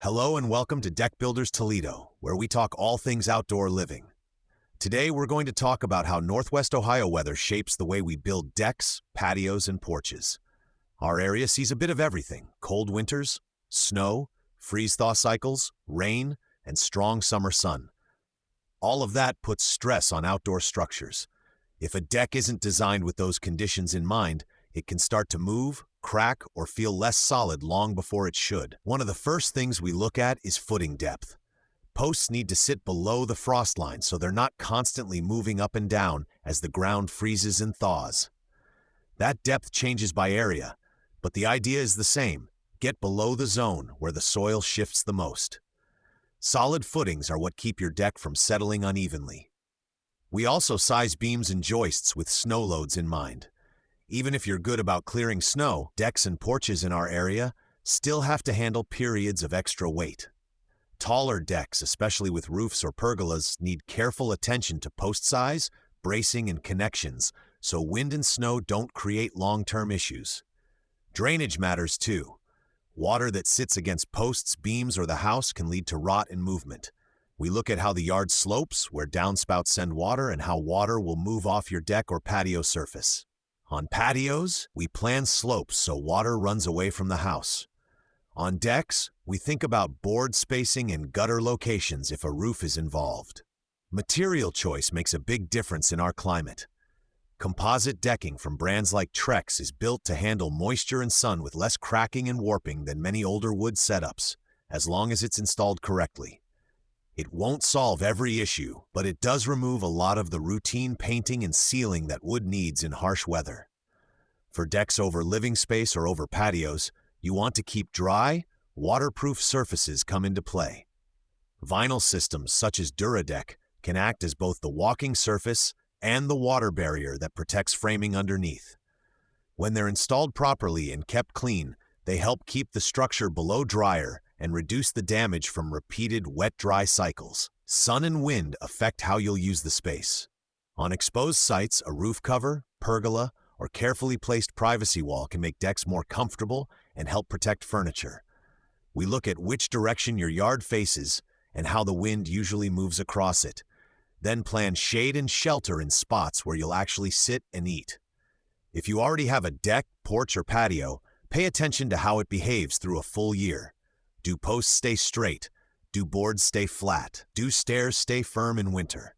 Hello and welcome to Deck Builders Toledo, where we talk all things outdoor living. Today we're going to talk about how Northwest Ohio weather shapes the way we build decks, patios, and porches. Our area sees a bit of everything: cold winters, snow, freeze-thaw cycles, rain, and strong summer sun. All of that puts stress on outdoor structures. If a deck isn't designed with those conditions in mind, it can start to move, crack, or feel less solid long before it should. One of the first things we look at is footing depth. Posts need to sit below the frost line so they're not constantly moving up and down as the ground freezes and thaws. That depth changes by area, but the idea is the same: get below the zone where the soil shifts the most. Solid footings are what keep your deck from settling unevenly. We also size beams and joists with snow loads in mind. Even if you're good about clearing snow, decks and porches in our area still have to handle periods of extra weight. Taller decks, especially with roofs or pergolas, need careful attention to post size, bracing, and connections, so wind and snow don't create long-term issues. Drainage matters too. Water that sits against posts, beams, or the house can lead to rot and movement. We look at how the yard slopes, where downspouts send water, and how water will move off your deck or patio surface. On patios, we plan slopes so water runs away from the house. On decks, we think about board spacing and gutter locations if a roof is involved. Material choice makes a big difference in our climate. Composite decking from brands like Trex is built to handle moisture and sun with less cracking and warping than many older wood setups, as long as it's installed correctly. It won't solve every issue, but it does remove a lot of the routine painting and sealing that wood needs in harsh weather. For decks over living space or over patios, you want to keep dry, waterproof surfaces come into play. Vinyl systems such as Duradek can act as both the walking surface and the water barrier that protects framing underneath. When they're installed properly and kept clean, they help keep the structure below dryer and reduce the damage from repeated wet-dry cycles. Sun and wind affect how you'll use the space. On exposed sites, a roof cover, pergola, or carefully placed privacy wall can make decks more comfortable and help protect furniture. We look at which direction your yard faces and how the wind usually moves across it. Then plan shade and shelter in spots where you'll actually sit and eat. If you already have a deck, porch, or patio, pay attention to how it behaves through a full year. Do posts stay straight? Do boards stay flat? Do stairs stay firm in winter?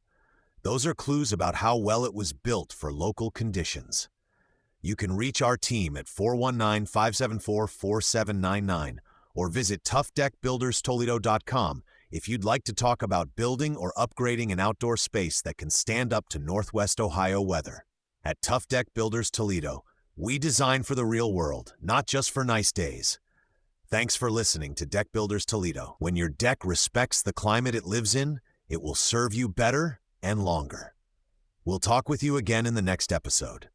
Those are clues about how well it was built for local conditions. You can reach our team at 419-574-4799 or visit toughdeckbuilderstoledo.com if you'd like to talk about building or upgrading an outdoor space that can stand up to Northwest Ohio weather. At Tough Deck Builders Toledo, we design for the real world, not just for nice days. Thanks for listening to Deck Builders Toledo. When your deck respects the climate it lives in, it will serve you better and longer. We'll talk with you again in the next episode.